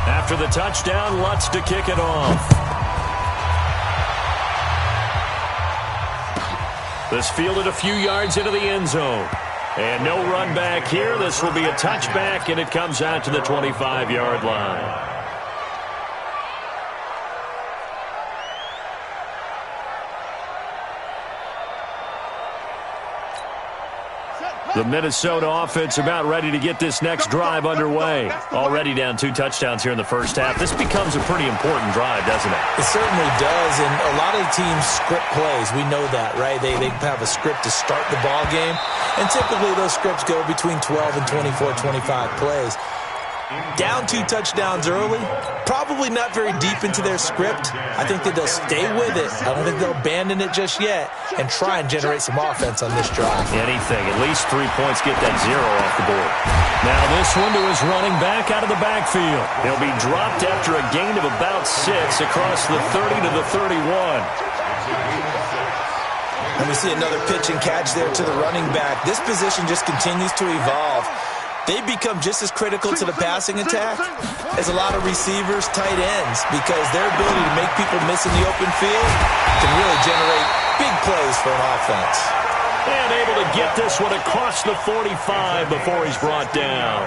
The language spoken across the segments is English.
After the touchdown, Lutz to kick it off. This fielded a few yards into the end zone. And no run back here. This will be a touchback, and it comes out to the 25-yard line. The Minnesota offense about ready to get this next drive underway. Already down 2 touchdowns here in the first half. This becomes a pretty important drive, doesn't it? It certainly does, and a lot of the teams script plays. We know that, right? They have a script to start the ball game, and typically those scripts go between 12 and 24, 25 plays. Down 2 touchdowns early, probably not very deep into their script. I think that they'll stay with it. I don't think they'll abandon it just yet and try and generate some offense on this drive. Anything. At least 3 points, get that 0 off the board. Now this one to his running back out of the backfield. He'll be dropped after a gain of about 6 across the 30 to the 31. And we see another pitch and catch there to the running back. This position just continues to evolve. They become just as critical to the passing attack as a lot of receivers, tight ends, because their ability to make people miss in the open field can really generate big plays for an offense. And able to get this one across the 45 before he's brought down.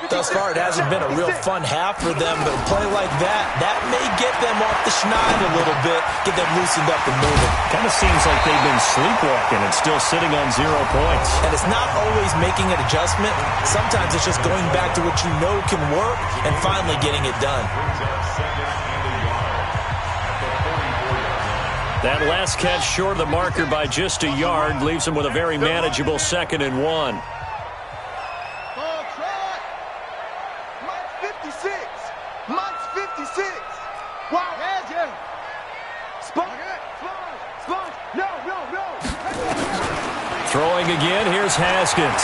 Thus far, it hasn't been a real fun half for them, but a play like that may get them off the schneid a little bit, get them loosened up and moving. Kind of seems like they've been sleepwalking and still sitting on 0 points. And it's not always making an adjustment. Sometimes it's just going back to what you know can work and finally getting it done. That last catch short of the marker by just a yard leaves him with a very manageable 2nd and 1. Throwing again, here's Haskins.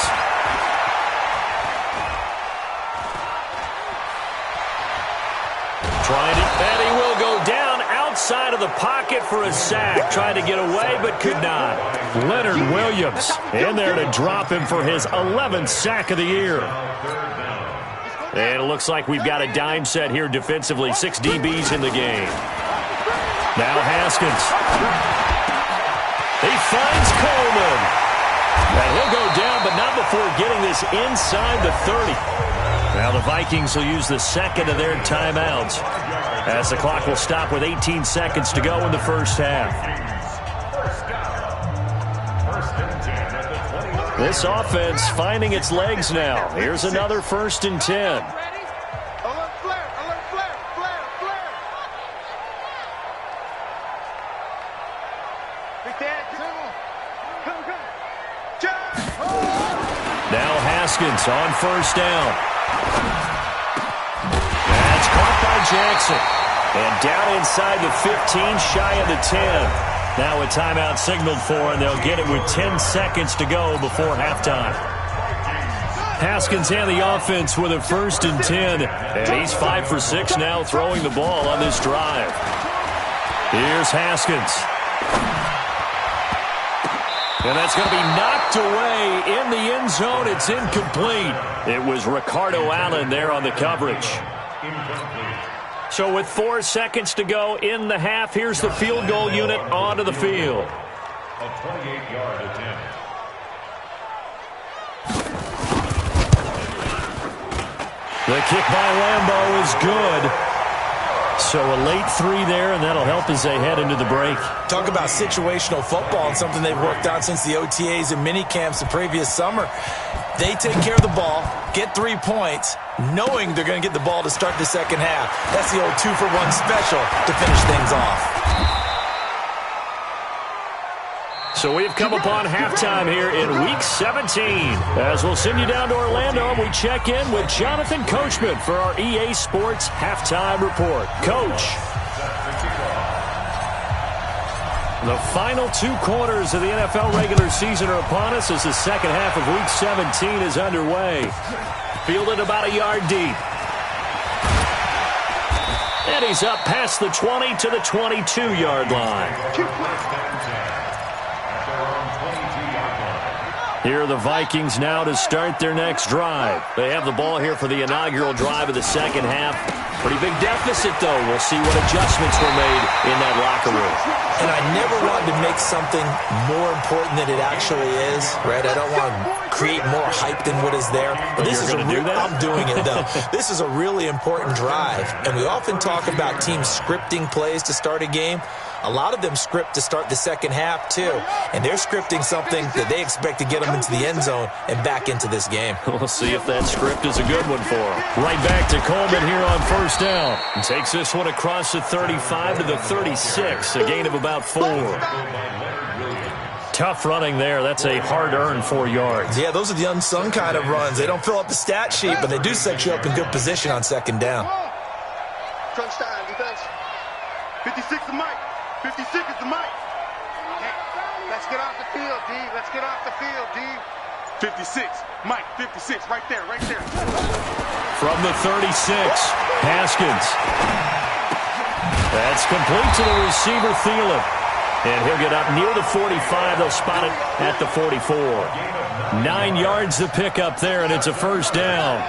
Trying it, and he will go down outside of the pocket for a sack. Trying to get away, but could not. Leonard Williams in there to drop him for his 11th sack of the year. And it looks like we've got a dime set here defensively. 6 DBs in the game. Now Haskins. He finds Coleman. And he'll go down, but not before getting this inside the 30. Now the Vikings will use the 2nd of their timeouts as the clock will stop with 18 seconds to go in the first half. This offense finding its legs now. Here's another 1st and 10. Now Haskins on 1st down. That's caught by Jackson. And down inside the 15, shy of the 10. Now a timeout signaled for, and they'll get it with 10 seconds to go before halftime. Haskins and the offense with a 1st and 10. And he's 5 for 6 now throwing the ball on this drive. Here's Haskins. And that's going to be knocked away in the end zone. It's incomplete. It was Ricardo Allen there on the coverage. So with 4 seconds to go in the half, here's the field goal unit onto the field. A 28-yard attempt. The kick by Lambeau is good. So a late 3 there, and that'll help as they head into the break. Talk about situational football and something they've worked on since the OTAs and mini camps the previous summer. They take care of the ball, get 3 points, knowing they're going to get the ball to start the second half. That's the old 2-for-1 special to finish things off. So we've come upon halftime here in Week 17. As we'll send you down to Orlando, and we check in with Jonathan Coachman for our EA Sports Halftime Report. Coach. The final 2 quarters of the NFL regular season are upon us as the second half of Week 17 is underway. Fielded about a yard deep. And he's up past the 20 to the 22-yard line. Here are the Vikings now to start their next drive. They have the ball here for the inaugural drive of the second half. Pretty big deficit, though. We'll see what adjustments were made in that locker room. And I never wanted to make something more important than it actually is, right? I don't want to create more hype than what is there. But this is I'm doing it, though. This is a really important drive. And we often talk about teams scripting plays to start a game. A lot of them script to start the second half, too. And they're scripting something that they expect to get them into the end zone and back into this game. We'll see if that script is a good one for them. Right back to Coleman here on first down. And takes this one across the 35 to the 36, a gain of about 4. Tough running there. That's a hard-earned 4 yards. Yeah, those are the unsung kind of runs. They don't fill up the stat sheet, but they do set you up in good position on second down. Crunch time, defense. 56 is Mike. 56 is the Mike. Let's get off the field, D. Let's get off the field, D. 56. Mike, 56. Right there, right there. From the 36, Haskins. That's complete to the receiver, Thielen. And he'll get up near the 45. They'll spot it at the 44. 9 yards to pick up there, and it's a first down.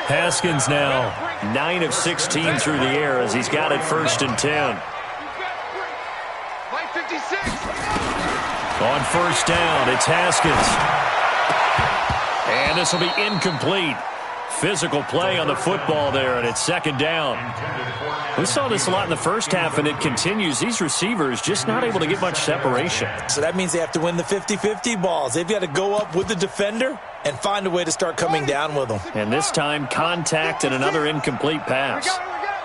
Haskins now 9 of 16 through the air as he's got it first and 10. On first down, it's Haskins. And this will be incomplete. Physical play on the football there, and it's second down. We saw this a lot in the first half, and it continues. These receivers just not able to get much separation. So that means they have to win the 50-50 balls. They've got to go up with the defender and find a way to start coming down with them. And this time, contact and another incomplete pass.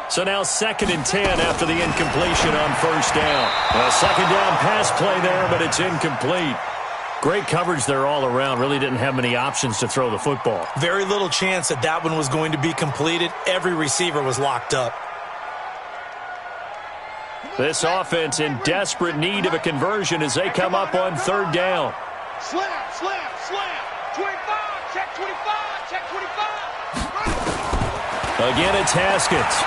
So now second and 10 after the incompletion on first down. A second down pass play there, but it's incomplete. Great coverage there all around. Really didn't have many options to throw the football. Very little chance that that one was going to be completed. Every receiver was locked up. This offense in desperate need of a conversion as they come up on third down. Slam, slam, slam. 25, check 25, check 25. Again, it's Haskins.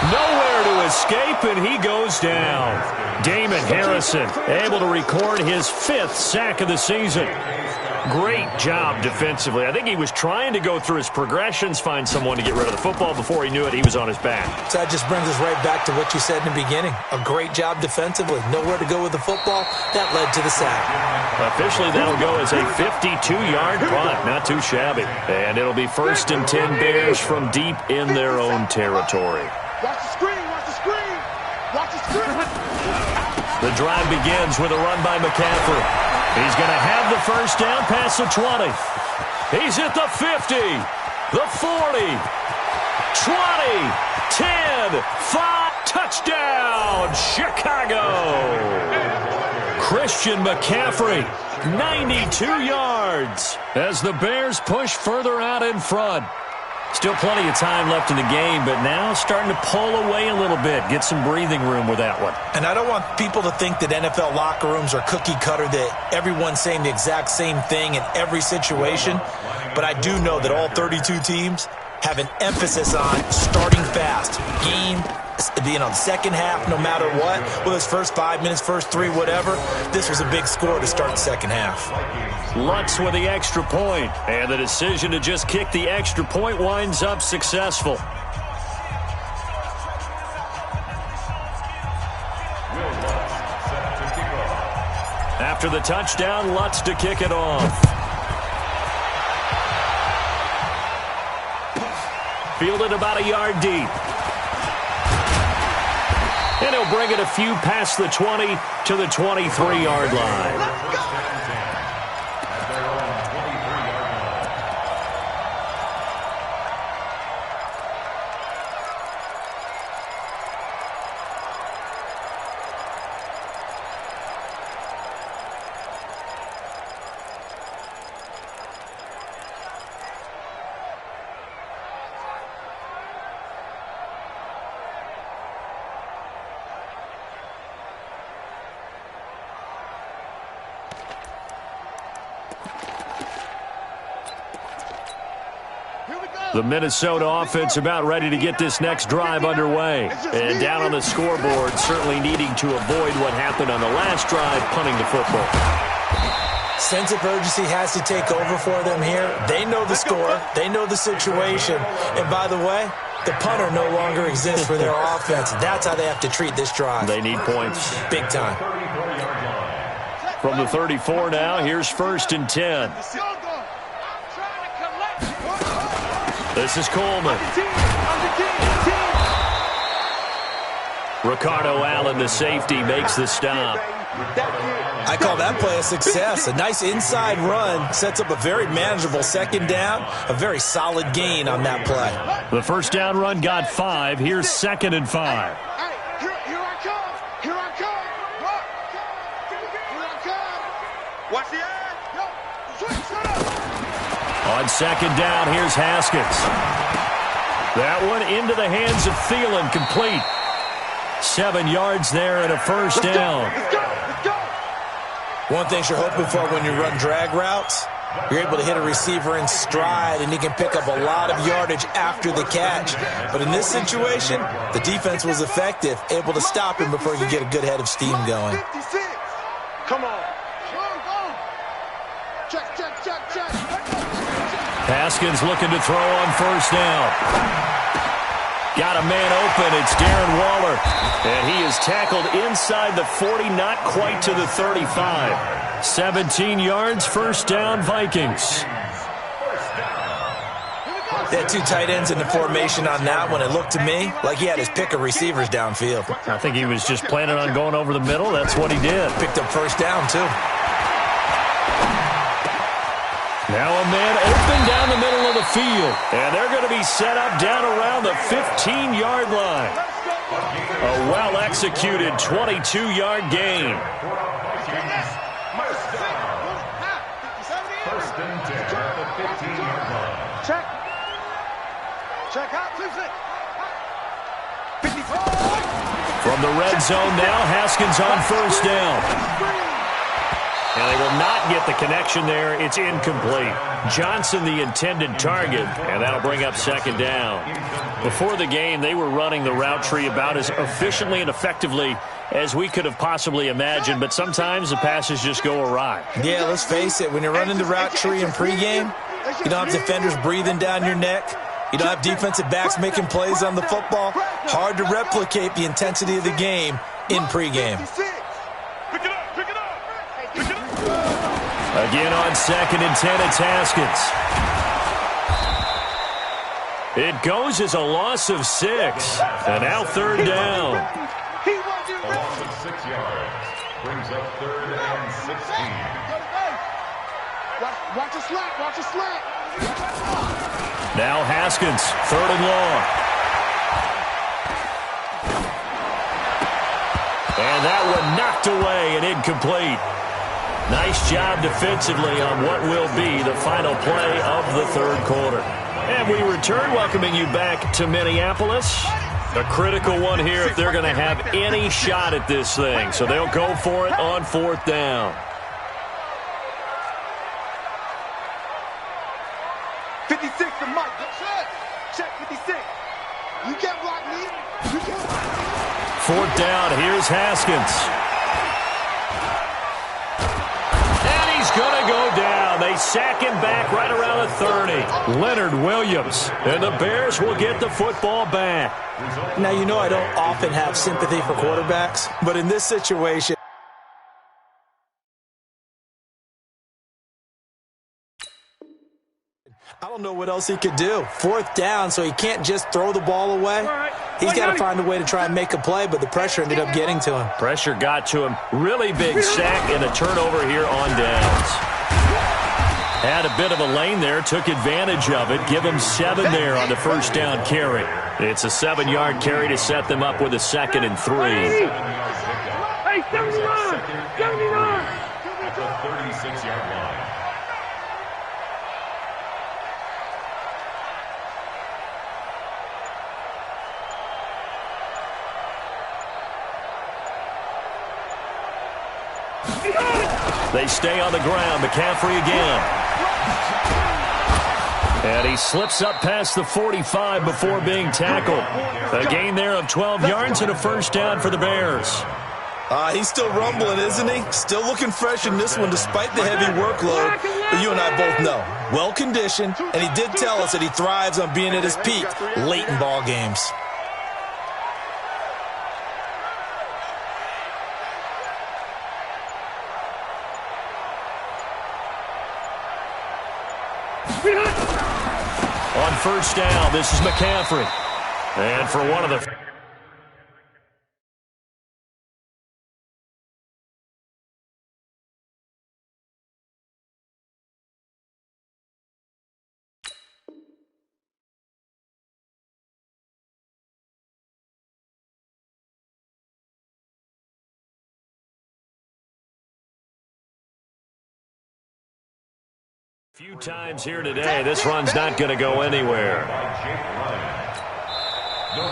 Nowhere to escape, and he goes down. Damon Harrison able to record his 5th sack of the season. Great job defensively. I think he was trying to go through his progressions, find someone to get rid of the football. Before he knew it, he was on his back. So that just brings us right back to what you said in the beginning. A great job defensively. Nowhere to go with the football. That led to the sack. Officially, that'll go as a 52-yard punt. Not too shabby. And it'll be first and 10 Bears from deep in their own territory. Watch the screen, watch the screen. Watch the screen. The drive begins with a run by McCaffrey. He's going to have the first down past the 20. He's at the 50, the 40, 20, 10, 5, touchdown, Chicago. Christian McCaffrey, 92 yards as the Bears push further out in front. Still plenty of time left in the game, but now starting to pull away a little bit, get some breathing room with that one. And I don't want people to think that NFL locker rooms are cookie cutter, that everyone's saying the exact same thing in every situation. But I do know that all 32 teams have an emphasis on starting fast. Game, the second half, no matter what, whether it's first 5 minutes, first 3, whatever, this was a big score to start the second half. Lutz with the extra point, and the decision to just kick the extra point winds up successful. After the touchdown, Lutz to kick it off. Fielded about a yard deep. And he'll bring it a few past the 20 to the 23-yard line. The Minnesota offense about ready to get this next drive underway. And down on the scoreboard, certainly needing to avoid what happened on the last drive, punting the football. Sense of urgency has to take over for them here. They know the score. They know the situation. And by the way, the punter no longer exists for their offense. That's how they have to treat this drive. They need points. Big time. From the 34 now, here's 1st and 10. This is Coleman. Ricardo Allen, the safety, makes the stop. I call that play a success. A nice inside run sets up a very manageable 2nd down, a very solid gain on that play. The 1st down run got 5. Here's 2nd and 5. Here I come. Here I come. Here I come. Watch the eye. On 2nd down, here's Haskins. That one into the hands of Thielen, complete. 7 yards there and a 1st down. Let's go. One thing you're hoping for when you run drag routes, you're able to hit a receiver in stride, and he can pick up a lot of yardage after the catch. But in this situation, the defense was effective, able to stop him before he could get a good head of steam going. 56. Come on. Check. Haskins looking to throw on 1st down. Got a man open. It's Darren Waller. And he is tackled inside the 40, not quite to the 35. 17 yards, 1st down, Vikings. They had 2 tight ends in the formation on that one. It looked to me like he had his pick of receivers downfield. I think he was just planning on going over the middle. That's what he did. Picked up 1st down, too. Now a man open down the middle of the field. And they're going to be set up down around the 15-yard line. A well-executed 22-yard gain. 1st and 10 at the 15-yard line. Check out. 54. From the red zone now, Haskins on 1st down. And they will not get the connection there. It's incomplete. Johnson, the intended target, and that'll bring up 2nd down. Before the game, they were running the route tree about as efficiently and effectively as we could have possibly imagined, but sometimes the passes just go awry. Yeah, let's face it. When you're running the route tree in pregame, you don't have defenders breathing down your neck. You don't have defensive backs making plays on the football. Hard to replicate the intensity of the game in pregame. Again on 2nd and 10, it's Haskins. It goes as a loss of 6. And now 3rd down. A loss of 6 yards. Brings up 3rd and 16. Watch the slant. Now Haskins, 3rd and long. And that one knocked away and incomplete. Nice job defensively on what will be the final play of the 3rd quarter. And we return, welcoming you back to Minneapolis. A critical one here if they're going to have any shot at this thing. So they'll go for it on 4th down. 56 to Mike. Check 56. You can't block me. 4th down, here's Haskins. Going to go down. They sack him back right around the 30. Leonard Williams. And the Bears will get the football back. Now, you know I don't often have sympathy for quarterbacks, but in this situation, I don't know what else he could do. 4th down, so he can't just throw the ball away. He's got to find a way to try and make a play, but the pressure ended up getting to him. Pressure got to him. Really big sack and a turnover here on downs. Had a bit of a lane there, took advantage of it. Give him 7 there on the 1st down carry. It's a 7-yard carry to set them up with a 2nd and 3. Hey, 79! At the 36-yard line. They stay on the ground. McCaffrey again. And he slips up past the 45 before being tackled. A gain there of 12 yards and a 1st down for the Bears. He's still rumbling, isn't he? Still looking fresh in this one despite the heavy workload. But you and I both know, well-conditioned, and he did tell us that he thrives on being at his peak late in ball games. On first down, this is McCaffrey. And for one of the... few times here today, this run's not going to go anywhere.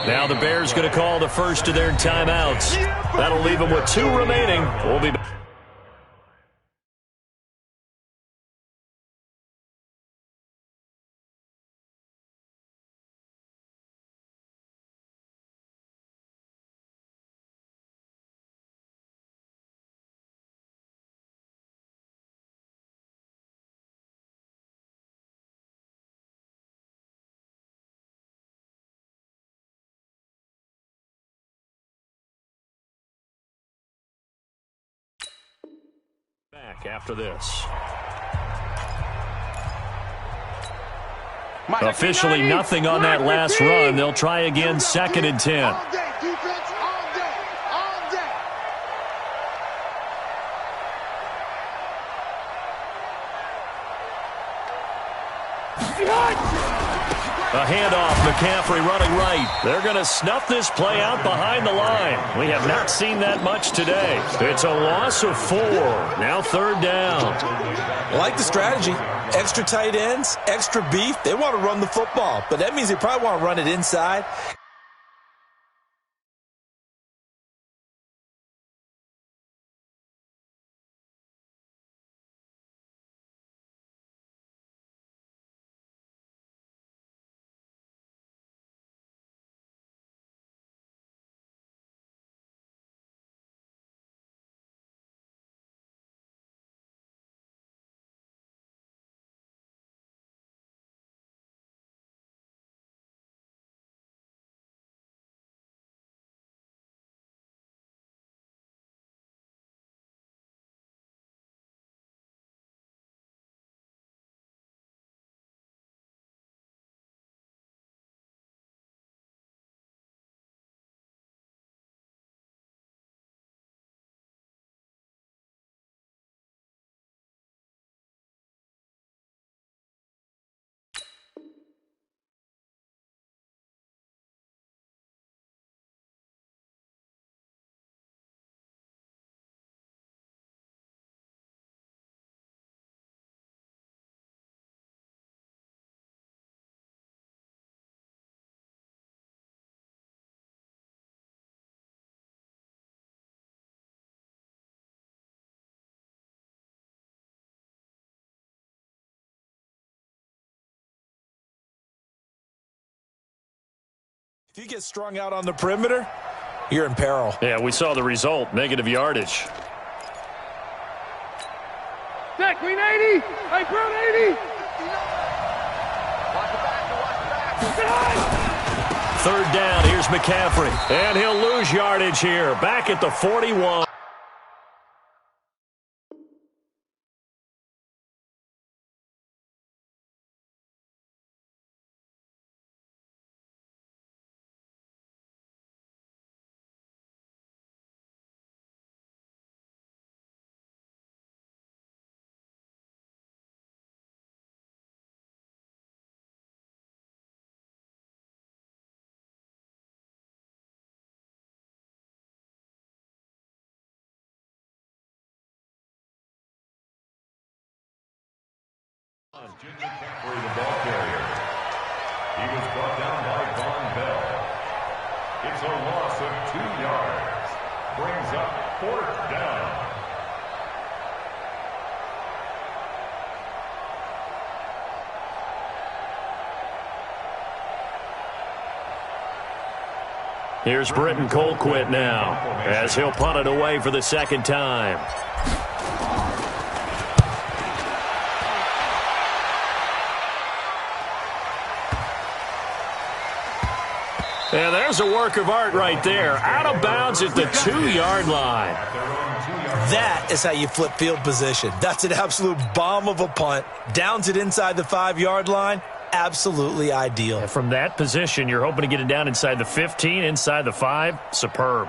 Now the Bears going to call the first of their timeouts. That'll leave them with 2 remaining. We'll be back. Back after this. Officially nothing on that last run. They'll try again, 2nd and 10. All day, defense, all day, all day. A handoff, McCaffrey running right. They're going to snuff this play out behind the line. We have not seen that much today. It's a loss of 4. Now 3rd down. I like the strategy. Extra tight ends, extra beef. They want to run the football, but that means they probably want to run it inside. If you get strung out on the perimeter, you're in peril. Yeah, we saw the result, negative yardage. Jack, Green 80. Hey, Brown 80. Third down, here's McCaffrey. And he'll lose yardage here, back at the 41. McCaffrey, the ball carrier. He was brought down by Von Bell. It's a loss of 2 yards. Brings up 4th down. Here's Britton Colquitt now as he'll punt it away for the second time. And there's a work of art right there. Out of bounds at the 2-yard line. That is how you flip field position. That's an absolute bomb of a punt. Downs it inside the 5-yard line. Absolutely ideal. And from that position, you're hoping to get it down inside the 15, inside the 5. Superb.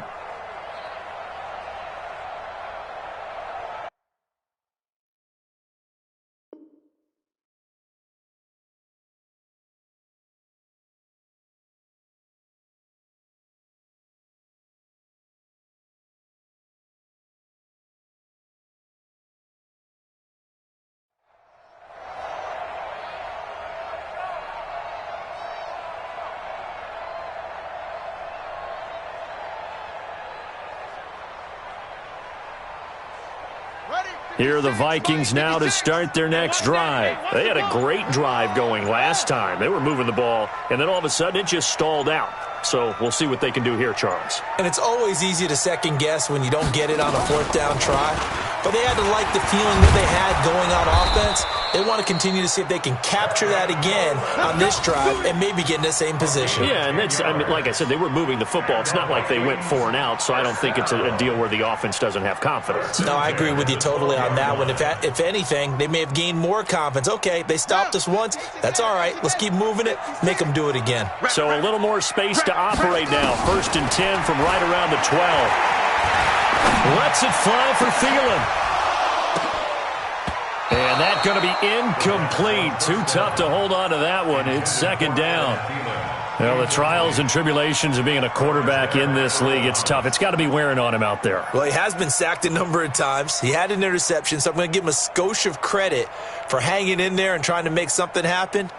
Here are the Vikings now to start their next drive. They had a great drive going last time. They were moving the ball, and then all of a sudden it just stalled out. So we'll see what they can do here, Charles. And it's always easy to second guess when you don't get it on a 4th down try. But they had to like the feeling that they had going on offense. They want to continue to see if they can capture that again on this drive and maybe get in the same position. Yeah, and that's, I mean, like I said, they were moving the football. It's not like they went 4 and out, so I don't think it's a deal where the offense doesn't have confidence. No, I agree with you totally on that one. If anything, they may have gained more confidence. Okay, they stopped us once. That's all right. Let's keep moving it. Make them do it again. So a little more space to operate now. 1st and 10 from right around the 12. Lets it fly for Thielen. And that's going to be incomplete. Too tough to hold on to that one. It's 2nd down. Well, the trials and tribulations of being a quarterback in this league, it's tough. It's got to be wearing on him out there. Well, he has been sacked a number of times. He had an interception, so I'm going to give him a skosh of credit for hanging in there and trying to make something happen,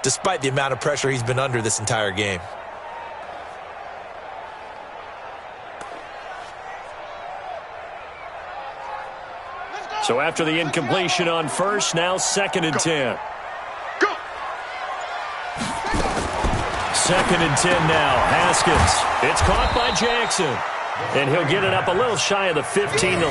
despite the amount of pressure he's been under this entire game. So after the incompletion on 1st, now 2nd and 10. Go. 2nd and 10 now. Haskins. It's caught by Jackson. And he'll get it up a little shy of the 15.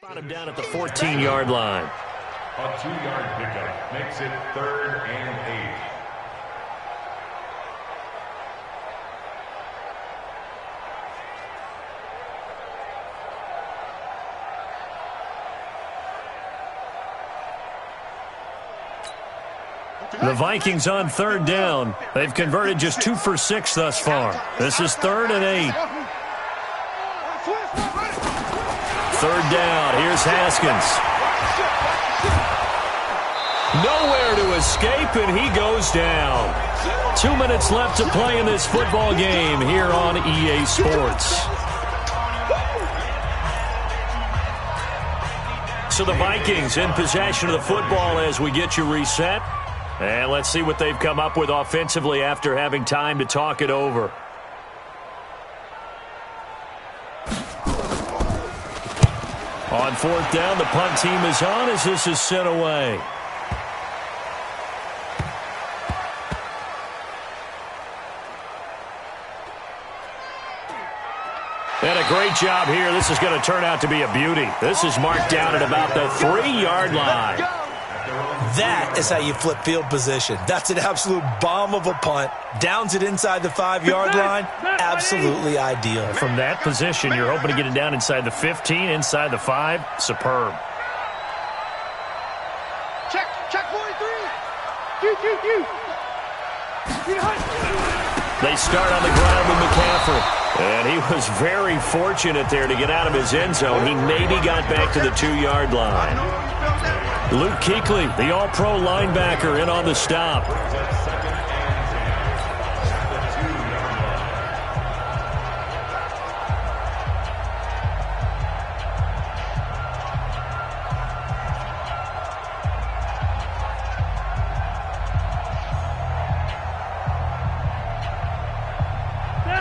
Brought him down at the 14-yard line. A 2-yard pickup makes it 3rd and 8. The Vikings on 3rd down. They've converted just 2 for 6 thus far. This is 3rd and 8. 3rd down. Here's Haskins. Nowhere to escape, and he goes down. 2 minutes left to play in this football game here on EA Sports. So the Vikings in possession of the football as we get you reset. And let's see what they've come up with offensively after having time to talk it over. On 4th down, the punt team is on as this is sent away. And a great job here. This is going to turn out to be a beauty. This is marked down at about the 3-yard line. That is how you flip field position. That's an absolute bomb of a punt. Downs it inside the 5-yard line. Absolutely ideal. From that position, you're hoping to get it down inside the 15, inside the 5. Superb. Check 43. They start on the ground with McCaffrey. And he was very fortunate there to get out of his end zone. He maybe got back to the 2-yard line. Luke Kuechly, the all-pro linebacker, in on the stop.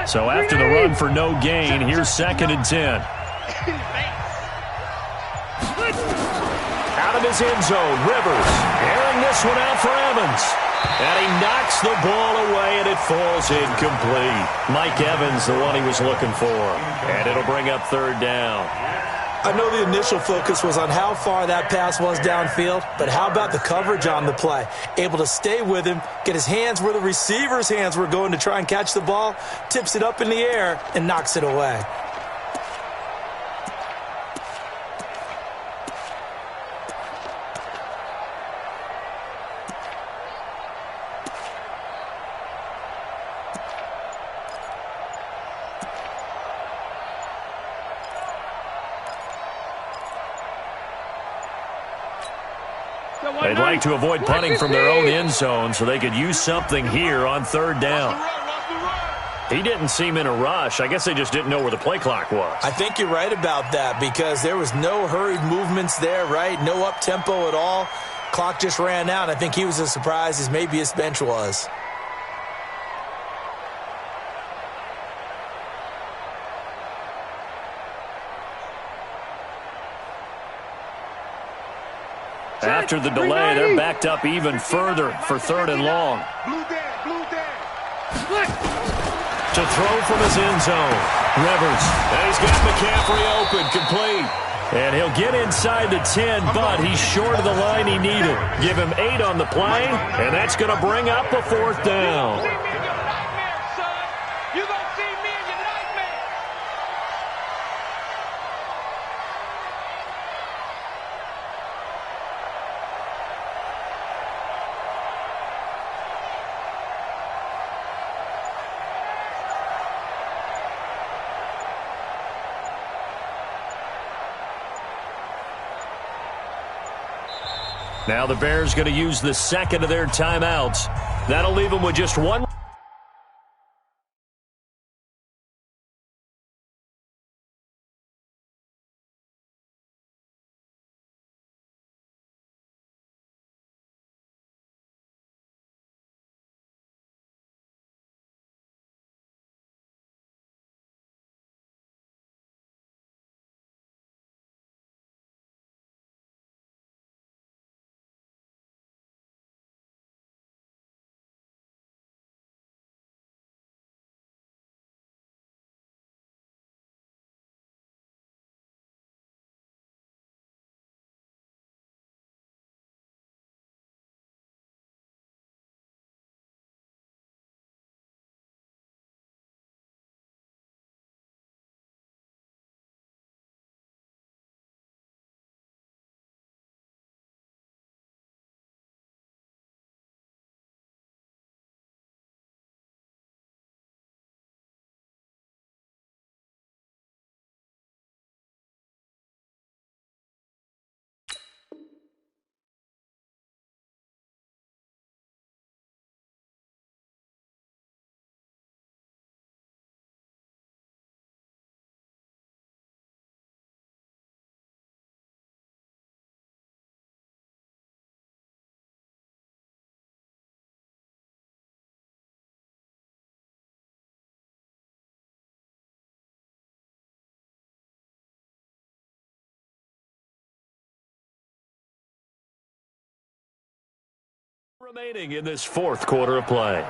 So after the run for no gain, here's 2nd and 10. Out of his end zone, Rivers airing this one out for Evans. And he knocks the ball away, and it falls incomplete. Mike Evans, the one he was looking for. And it'll bring up 3rd down. I know the initial focus was on how far that pass was downfield, but how about the coverage on the play? Able to stay with him, get his hands where the receiver's hands were going to try and catch the ball, tips it up in the air, and knocks it away. They'd like to avoid punting from their own end zone so they could use something here on 3rd down. He didn't seem in a rush. I guess they just didn't know where the play clock was. I think you're right about that because there was no hurried movements there, right? No up-tempo at all. Clock just ran out. I think he was as surprised as maybe his bench was. After the delay, they're backed up even further for 3rd and long. To throw from his end zone. Rivers. And he's got McCaffrey open, complete. And he'll get inside the 10, but he's short of the line he needed. Give him 8 on the play, and that's going to bring up a 4th down. Now the Bears going to use the 2nd of their timeouts. That'll leave them with just one. Remaining in this 4th quarter of play.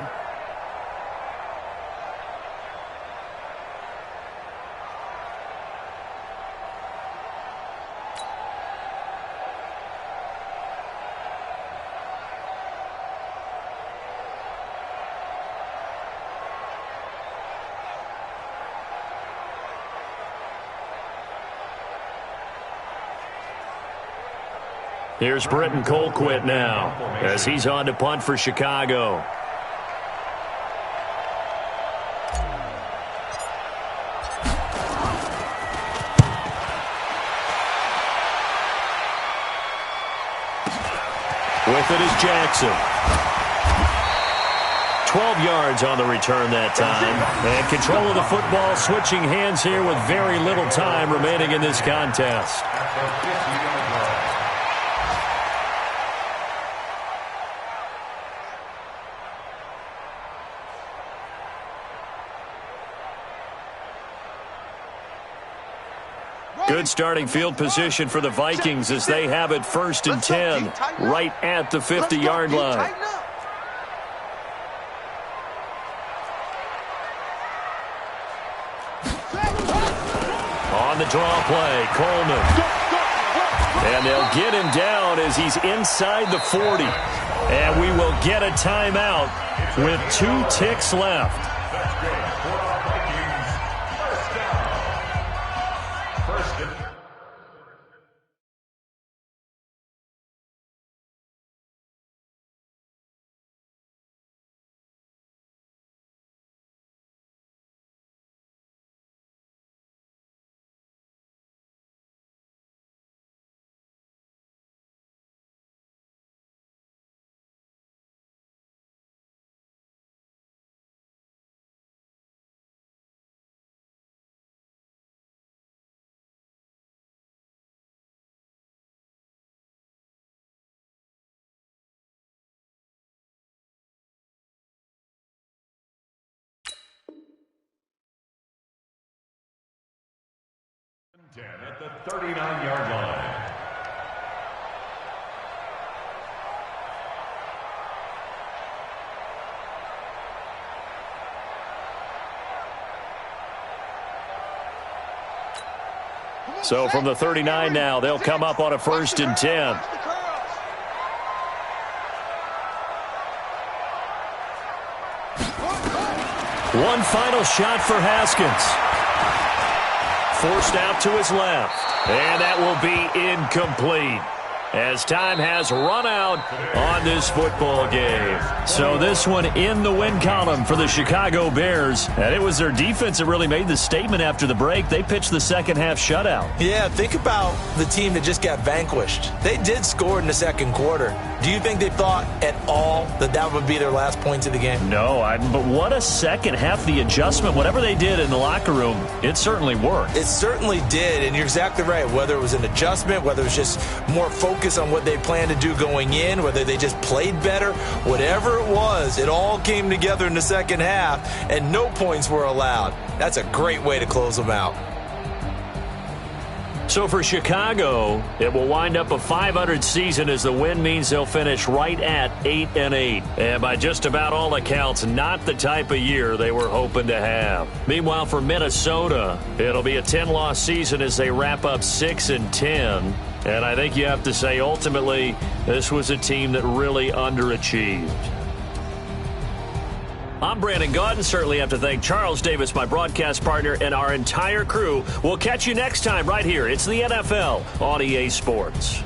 Here's Britton Colquitt now as he's on to punt for Chicago. With it is Jackson. 12 yards on the return that time. And control of the football switching hands here with very little time remaining in this contest. Good starting field position for the Vikings as they have it 1st and 10 right at the 50-yard line. On the draw play, Coleman. And they'll get him down as he's inside the 40. And we will get a timeout with 2 ticks left. At the 39-yard line. So from the 39 now, they'll come up on a 1st and 10. One final shot for Haskins. Forced out to his left. And that will be incomplete as time has run out on this football game. So this one in the win column for the Chicago Bears. And it was their defense that really made the statement after the break. They pitched the second-half shutout. Yeah, think about the team that just got vanquished. They did score in the second quarter. Do you think they thought at all that that would be their last points of the game? No, but what a second half. The adjustment, whatever they did in the locker room, it certainly worked. It certainly did, and you're exactly right. Whether it was an adjustment, whether it was just more focus on what they planned to do going in, whether they just played better, whatever it was, it all came together in the second half, and no points were allowed. That's a great way to close them out. So for Chicago, it will wind up a 500 season as the win means they'll finish right at 8-8. And by just about all accounts, not the type of year they were hoping to have. Meanwhile, for Minnesota, it'll be a 10-loss season as they wrap up 6-10. And I think you have to say, ultimately, this was a team that really underachieved. I'm Brandon Gaudin. Certainly have to thank Charles Davis, my broadcast partner, and our entire crew. We'll catch you next time right here. It's the NFL on EA Sports.